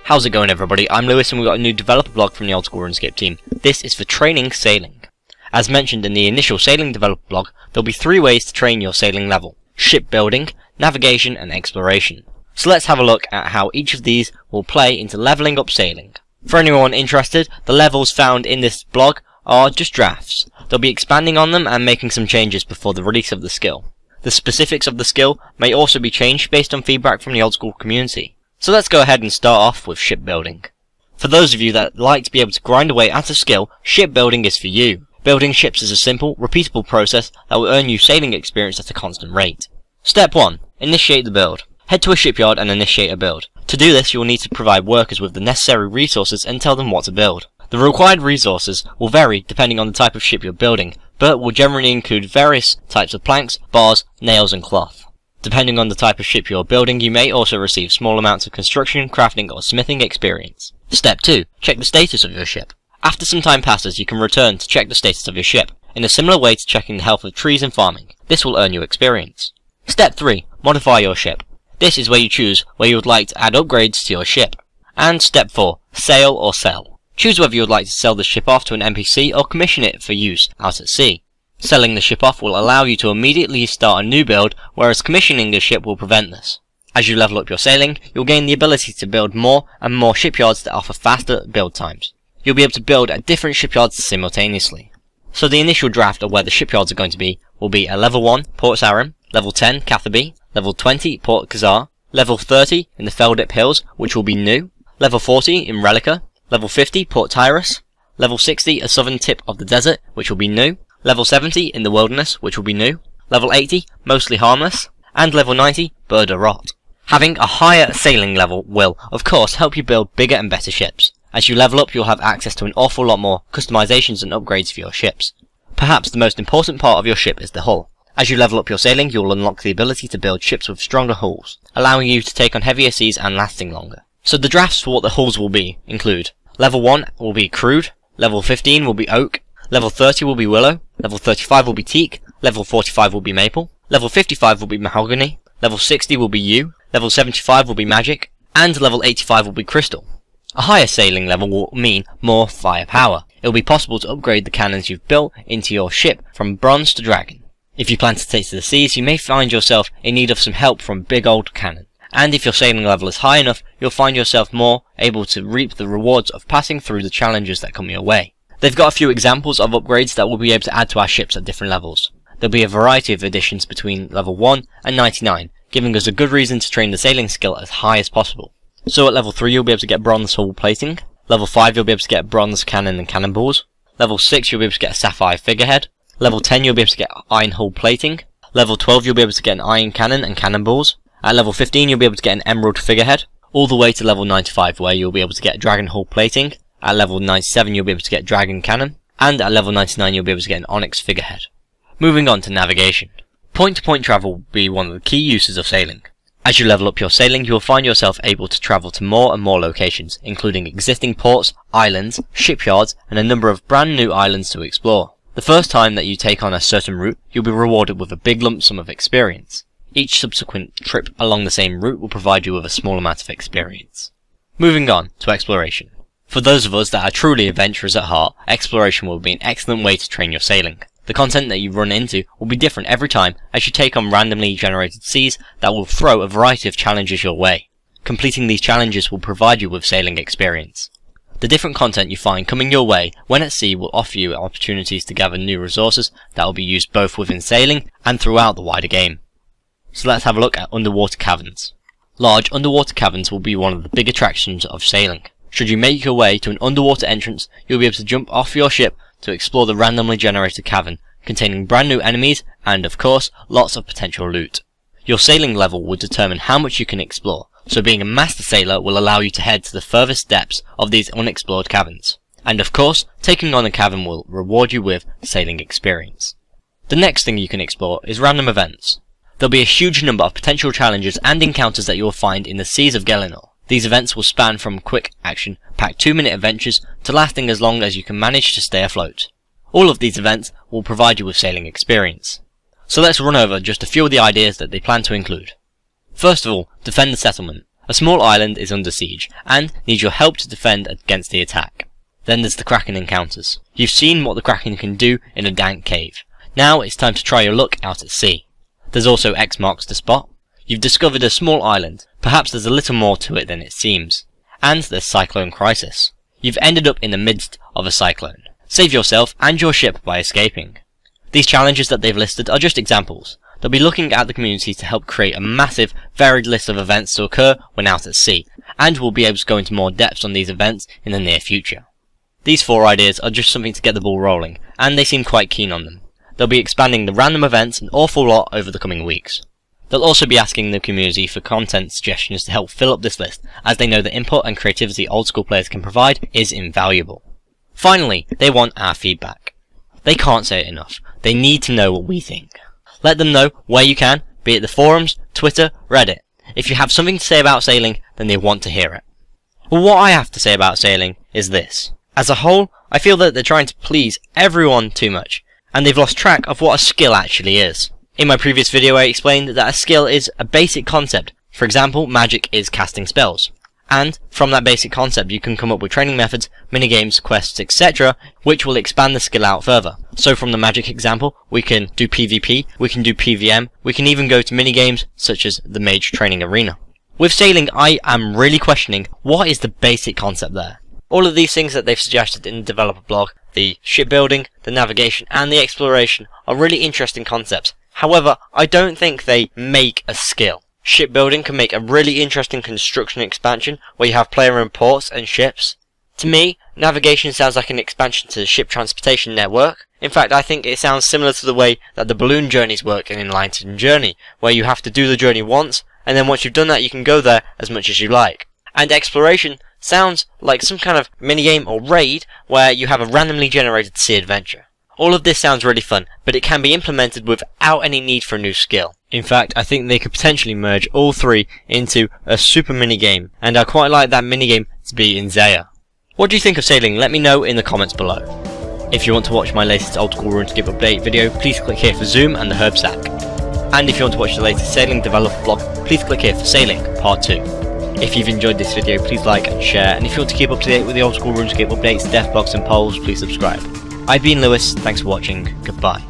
How's it going, everybody? I'm Lewis and we've got a new developer blog from the old school RuneScape team. This is for training sailing. As mentioned in the initial sailing developer blog, there'll be 3 ways to train your sailing level: shipbuilding, navigation and exploration. So let's have a look at how each of these will play into leveling up sailing. For anyone interested, the levels found in this blog are just drafts. They'll be expanding on them and making some changes before the release of the skill. The specifics of the skill may also be changed based on feedback from the old school community. So let's go ahead and start off with shipbuilding. For those of you that like to be able to grind away at a skill, shipbuilding is for you. Building ships is a simple, repeatable process that will earn you sailing experience at a constant rate. Step 1. Initiate the build. Head to a shipyard and initiate a build. To do this, you will need to provide workers with the necessary resources and tell them what to build. The required resources will vary depending on the type of ship you're building, but will generally include various types of planks, bars, nails and cloth. Depending on the type of ship you're building, you may also receive small amounts of construction, crafting or smithing experience. Step 2. Check the status of your ship. After some time passes, you can return to check the status of your ship, in a similar way to checking the health of trees and farming. This will earn you experience. Step 3. Modify your ship. This is where you choose where you would like to add upgrades to your ship. And Step 4. Sail or sell. Choose whether you would like to sell the ship off to an NPC or commission it for use out at sea. Selling the ship off will allow you to immediately start a new build, whereas commissioning the ship will prevent this. As you level up your sailing, you'll gain the ability to build more and more shipyards that offer faster build times. You'll be able to build at different shipyards simultaneously. So the initial draft of where the shipyards are going to be will be a level 1 Port Sarim, level 10 Cathaby, level 20 Port Khazar, level 30 in the Feldip Hills, which will be new, level 40 in Relica, level 50 Port Tyrus, level 60 a southern tip of the desert, which will be new, level 70 in the Wilderness, which will be new, level 80 Mostly Harmless, and level 90 Burda Rot. Having a higher sailing level will, of course, help you build bigger and better ships. As you level up, you'll have access to an awful lot more customizations and upgrades for your ships. Perhaps the most important part of your ship is the hull. As you level up your sailing, you'll unlock the ability to build ships with stronger hulls, allowing you to take on heavier seas and lasting longer. So the drafts for what the hulls will be include: level 1 will be Crude, level 15 will be Oak, level 30 will be Willow, level 35 will be Teak, level 45 will be Maple, level 55 will be Mahogany, level 60 will be Yew, level 75 will be Magic, and level 85 will be Crystal. A higher sailing level will mean more firepower. It will be possible to upgrade the cannons you've built into your ship from bronze to dragon. If you plan to take to the seas, you may find yourself in need of some help from a big old cannon. And if your sailing level is high enough, you'll find yourself more able to reap the rewards of passing through the challenges that come your way. They've got a few examples of upgrades that we'll be able to add to our ships at different levels. There'll be a variety of additions between level 1 and 99, giving us a good reason to train the sailing skill as high as possible. So at level 3 you'll be able to get bronze hull plating, level 5 you'll be able to get bronze cannon and cannonballs, level 6 you'll be able to get a sapphire figurehead, level 10 you'll be able to get iron hull plating, level 12 you'll be able to get an iron cannon and cannonballs, at level 15 you'll be able to get an emerald figurehead, all the way to level 95 where you'll be able to get dragon hull plating, at level 97 you'll be able to get dragon cannon, and at level 99 you'll be able to get an onyx figurehead. Moving on to navigation. Point-to-point travel will be one of the key uses of sailing. As you level up your sailing, you will find yourself able to travel to more and more locations, including existing ports, islands, shipyards, and a number of brand new islands to explore. The first time that you take on a certain route, you'll be rewarded with a big lump sum of experience. Each subsequent trip along the same route will provide you with a small amount of experience. Moving on to exploration. For those of us that are truly adventurers at heart, exploration will be an excellent way to train your sailing. The content that you run into will be different every time as you take on randomly generated seas that will throw a variety of challenges your way. Completing these challenges will provide you with sailing experience. The different content you find coming your way when at sea will offer you opportunities to gather new resources that will be used both within sailing and throughout the wider game. So let's have a look at underwater caverns. Large underwater caverns will be one of the big attractions of sailing. Should you make your way to an underwater entrance, you'll be able to jump off your ship to explore the randomly generated cavern, containing brand new enemies and, of course, lots of potential loot. Your sailing level will determine how much you can explore, so being a master sailor will allow you to head to the furthest depths of these unexplored caverns. And of course, taking on a cavern will reward you with sailing experience. The next thing you can explore is random events. There'll be a huge number of potential challenges and encounters that you will find in the seas of Gelinor. These events will span from quick action, packed 2-minute adventures, to lasting as long as you can manage to stay afloat. All of these events will provide you with sailing experience. So let's run over just a few of the ideas that they plan to include. First of all, defend the settlement. A small island is under siege, and needs your help to defend against the attack. Then there's the Kraken encounters. You've seen what the Kraken can do in a dank cave. Now it's time to try your luck out at sea. There's also X marks the spot. You've discovered a small island. Perhaps there's a little more to it than it seems. And there's Cyclone Crisis. You've ended up in the midst of a cyclone. Save yourself and your ship by escaping. These challenges that they've listed are just examples. They'll be looking at the community to help create a massive, varied list of events to occur when out at sea, and we'll be able to go into more depth on these events in the near future. These 4 ideas are just something to get the ball rolling, and they seem quite keen on them. They'll be expanding the random events an awful lot over the coming weeks. They'll also be asking the community for content suggestions to help fill up this list, as they know the input and creativity old school players can provide is invaluable. Finally, they want our feedback. They can't say it enough. They need to know what we think. Let them know where you can, be it the forums, Twitter, Reddit. If you have something to say about sailing, then they want to hear it. Well, what I have to say about sailing is this. As a whole, I feel that they're trying to please everyone too much, and they've lost track of what a skill actually is. In my previous video I explained that a skill is a basic concept. For example, magic is casting spells. And from that basic concept you can come up with training methods, minigames, quests, etc. which will expand the skill out further. So from the magic example, we can do PvP, we can do PvM, we can even go to minigames such as the Mage Training Arena. With sailing, I am really questioning what is the basic concept there. All of these things that they've suggested in the developer blog, the shipbuilding, the navigation and the exploration are really interesting concepts. However, I don't think they make a skill. Shipbuilding can make a really interesting construction expansion where you have player-owned ports and ships. To me, navigation sounds like an expansion to the ship transportation network. In fact, I think it sounds similar to the way that the balloon journeys work in Enlightened Journey, where you have to do the journey once, and then once you've done that you can go there as much as you like. And exploration sounds like some kind of minigame or raid where you have a randomly generated sea adventure. All of this sounds really fun, but it can be implemented without any need for a new skill. In fact, I think they could potentially merge all 3 into a super minigame, and I quite like that minigame to be in Zaya. What do you think of sailing? Let me know in the comments below. If you want to watch my latest old school RuneScape update video, please click here for Zoom and the Herb Sack. And if you want to watch the latest sailing developer blog, please click here for Sailing Part 2. If you've enjoyed this video, please like and share, and if you want to keep up to date with the old school RuneScape updates, DevBlogs and polls, please subscribe. I've been Lewis, thanks for watching, goodbye.